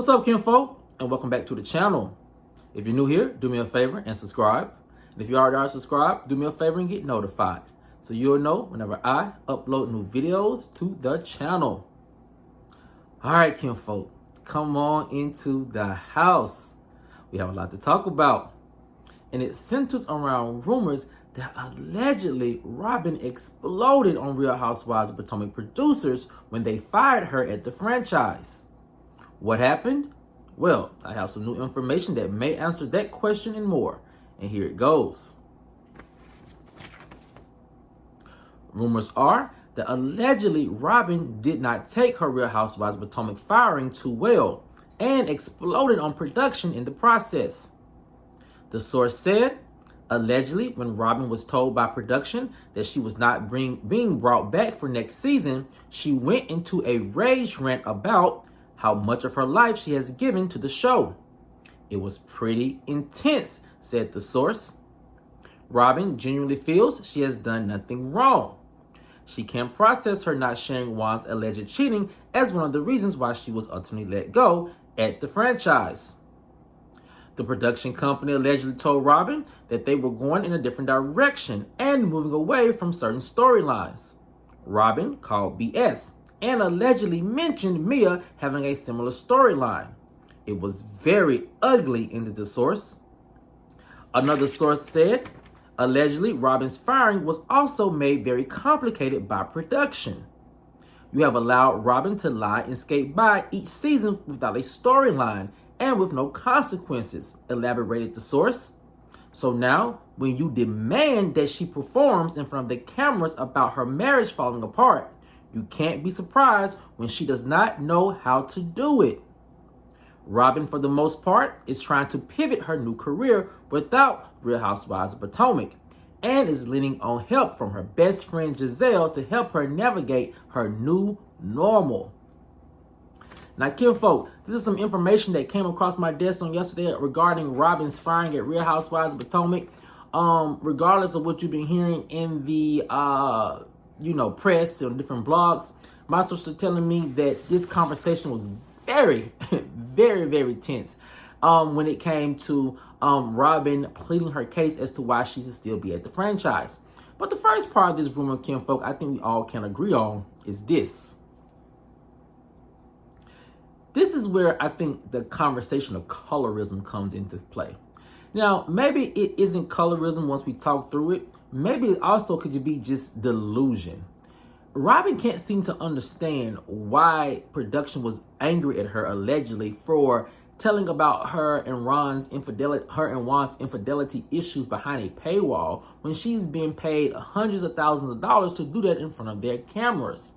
What's up, kinfolk, and welcome back to the channel. If you're new here, do me a favor and subscribe. And if you already are subscribed, do me a favor and get notified, so you'll know whenever I upload new videos to the channel. All right, kinfolk, come on into the house. We have a lot to talk about, and it centers around rumors that allegedly Robyn exploded on Real Housewives of Potomac producers when they fired her at the franchise. What happened? Well, I have some new information that may answer that question and more, and here it goes. Rumors are that allegedly Robyn did not take her Real Housewives of Potomac firing too well and exploded on production in the process. The source said, allegedly, when Robyn was told by production that she was not being brought back for next season, she went into a rage rant about how much of her life she has given to the show. It was pretty intense, said the source. Robyn genuinely feels she has done nothing wrong. She can process her not sharing Juan's alleged cheating as one of the reasons why she was ultimately let go at the franchise. The production company allegedly told Robyn that they were going in a different direction and moving away from certain storylines. Robyn called BS and allegedly mentioned Mia having a similar storyline. It was very ugly, ended the source. Another source said, allegedly Robyn's firing was also made very complicated by production. You have allowed Robyn to lie and skate by each season without a storyline and with no consequences, elaborated the source. So now, when you demand that she performs in front of the cameras about her marriage falling apart, you can't be surprised when she does not know how to do it. Robyn, for the most part, is trying to pivot her new career without Real Housewives of Potomac and is leaning on help from her best friend Gizelle to help her navigate her new normal. Now, kinfolk, this is some information that came across my desk on yesterday regarding Robyn's firing at Real Housewives of Potomac. Regardless of what you've been hearing in the press and different blogs, my sources are telling me that this conversation was very, very, very tense when it came to Robyn pleading her case as to why she should still be at the franchise. But the first part of this rumor, kinfolk, I think we all can agree on is this. This is where I think the conversation of colorism comes into play. Now, maybe it isn't colorism once we talk through it. Maybe it also could be just delusion. Robyn can't seem to understand why production was angry at her allegedly for telling about her and Juan's infidelity issues behind a paywall when she's being paid hundreds of thousands of dollars to do that in front of their cameras.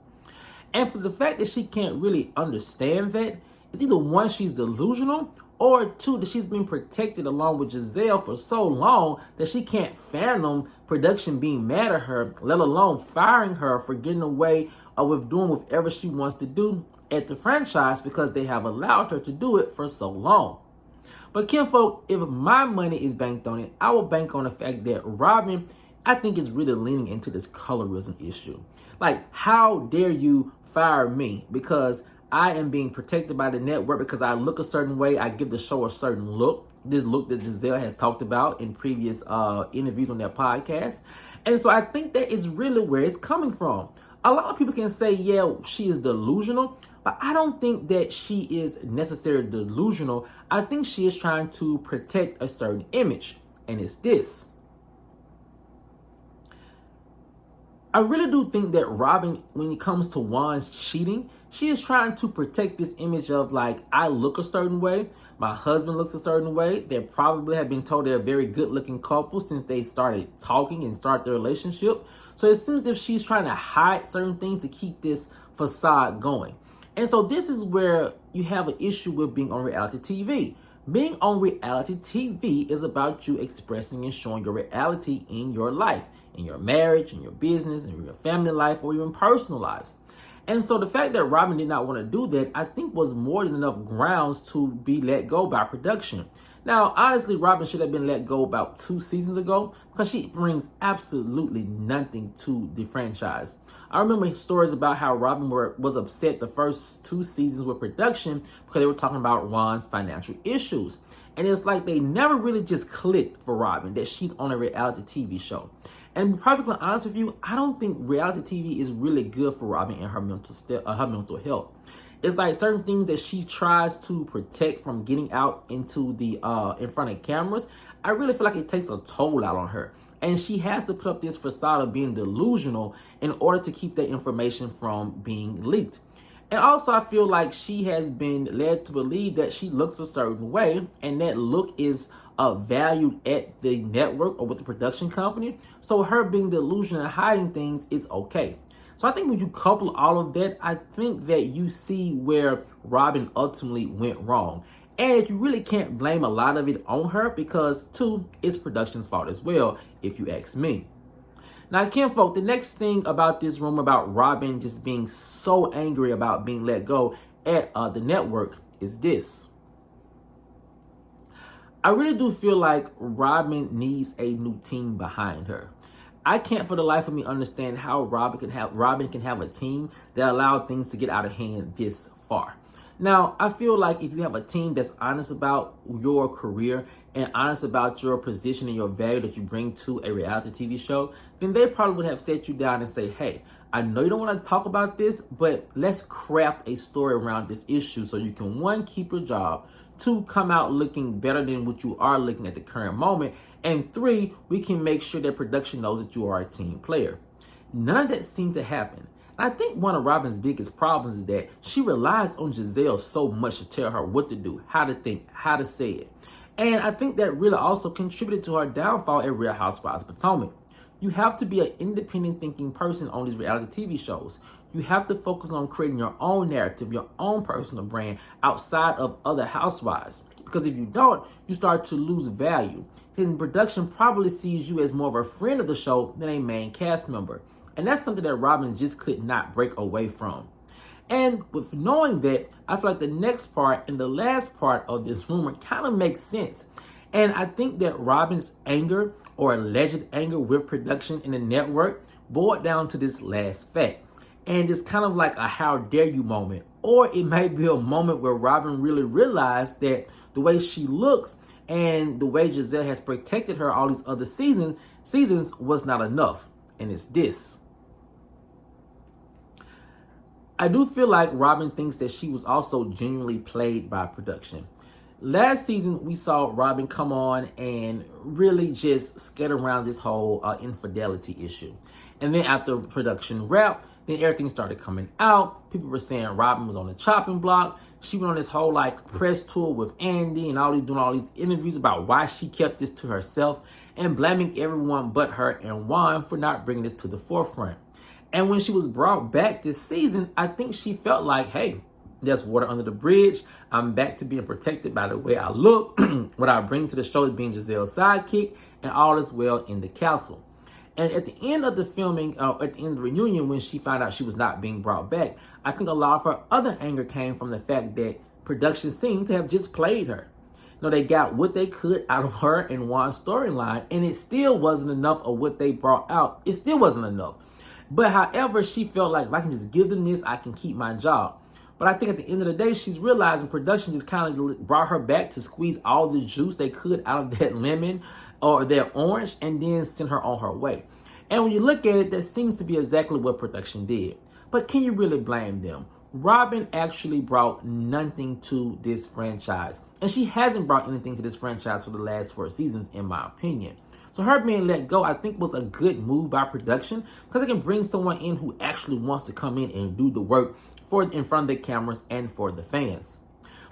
And for the fact that she can't really understand that, it's either one, she's delusional, or two, that she's been protected along with Gizelle for so long that she can't fathom production being mad at her, let alone firing her for getting away with doing whatever she wants to do at the franchise because they have allowed her to do it for so long. But kinfolk, if my money is banked on it, I will bank on the fact that Robyn, I think, is really leaning into this colorism issue. Like, how dare you fire me because I am being protected by the network because I look a certain way, I give the show a certain look, this look that Gizelle has talked about in previous interviews on their podcast. And so I think that is really where it's coming from. A lot of people can say, yeah, she is delusional, but I don't think that she is necessarily delusional. I think she is trying to protect a certain image, and it's this. I really do think that Robyn, when it comes to Juan's cheating, she is trying to protect this image of, like, I look a certain way, my husband looks a certain way. They probably have been told they're a very good-looking couple since they started talking and started their relationship. So it seems as if she's trying to hide certain things to keep this facade going. And so this is where you have an issue with being on reality TV. Being on reality TV is about you expressing and showing your reality in your life, in your marriage, in your business, in your family life, or even personal lives. And so the fact that Robyn did not want to do that, I think, was more than enough grounds to be let go by production. Now, honestly, Robyn should have been let go about 2 seasons ago because she brings absolutely nothing to the franchise. I remember stories about how Robyn was upset the first 2 seasons with production because they were talking about Ron's financial issues. And it's like they never really just clicked for Robyn that she's on a reality TV show. And to be perfectly honest with you, I don't think reality TV is really good for Robyn and her mental health. It's like certain things that she tries to protect from getting out into the in front of cameras. I really feel like it takes a toll out on her. And she has to put up this facade of being delusional in order to keep that information from being leaked. And also, I feel like she has been led to believe that she looks a certain way, and that look is valued at the network or with the production company. So her being delusional and hiding things is okay. So I think when you couple all of that, I think that you see where Robyn ultimately went wrong. And you really can't blame a lot of it on her because, 2, it's production's fault as well, if you ask me. Now, kinfolk, the next thing about this rumor about Robyn just being so angry about being let go at the network is this. I really do feel like Robyn needs a new team behind her. I can't for the life of me understand how Robyn can have a team that allowed things to get out of hand this far. Now, I feel like if you have a team that's honest about your career and honest about your position and your value that you bring to a reality TV show, then they probably would have set you down and say, hey, I know you don't want to talk about this, but let's craft a story around this issue so you can, 1, keep your job, 2, come out looking better than what you are looking at the current moment, and 3, we can make sure that production knows that you are a team player. None of that seemed to happen. I think one of Robyn's biggest problems is that she relies on Gizelle so much to tell her what to do, how to think, how to say it. And I think that really also contributed to her downfall at Real Housewives of Potomac. You have to be an independent thinking person on these reality TV shows. You have to focus on creating your own narrative, your own personal brand outside of other housewives. Because if you don't, you start to lose value. Then production probably sees you as more of a friend of the show than a main cast member. And that's something that Robyn just could not break away from. And with knowing that, I feel like the next part and the last part of this rumor kind of makes sense. And I think that Robyn's anger or alleged anger with production in the network boiled down to this last fact. And it's kind of like a how dare you moment. Or it might be a moment where Robyn really realized that the way she looks and the way Gizelle has protected her all these other seasons was not enough. And it's this. I do feel like Robyn thinks that she was also genuinely played by production. Last season, we saw Robyn come on and really just scatter around this whole infidelity issue. And then after production wrapped, then everything started coming out. People were saying Robyn was on the chopping block. She went on this whole press tour with Andy and doing all these interviews about why she kept this to herself and blaming everyone but her and Juan for not bringing this to the forefront. And when she was brought back this season, I think she felt like, hey, there's water under the bridge. I'm back to being protected by the way I look, what I bring to the show is being Gizelle's sidekick, and all is well in the castle. And at the end of the filming, at the end of the reunion, when she found out she was not being brought back, I think a lot of her other anger came from the fact that production seemed to have just played her. You know, they got what they could out of her and Juan's storyline, and it still wasn't enough of what they brought out. It still wasn't enough. But however, she felt like if I can just give them this, I can keep my job. But I think at the end of the day, she's realizing production just kind of brought her back to squeeze all the juice they could out of that lemon or that orange and then send her on her way. And when you look at it, that seems to be exactly what production did. But can you really blame them? Robyn actually brought nothing to this franchise. And she hasn't brought anything to this franchise for the last 4 seasons, in my opinion. So her being let go, I think, was a good move by production because it can bring someone in who actually wants to come in and do the work in front of the cameras and for the fans.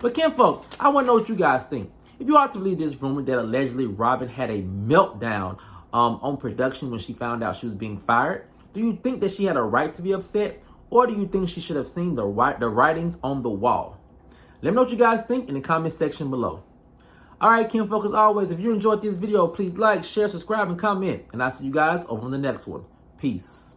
But kinfolk, I want to know what you guys think. If you are to believe this rumor that allegedly Robyn had a meltdown on production when she found out she was being fired, do you think that she had a right to be upset, or do you think she should have seen the writings on the wall? Let me know what you guys think in the comment section below. Alright, kinfolk, as always, if you enjoyed this video, please like, share, subscribe, and comment. And I'll see you guys over in the next one. Peace.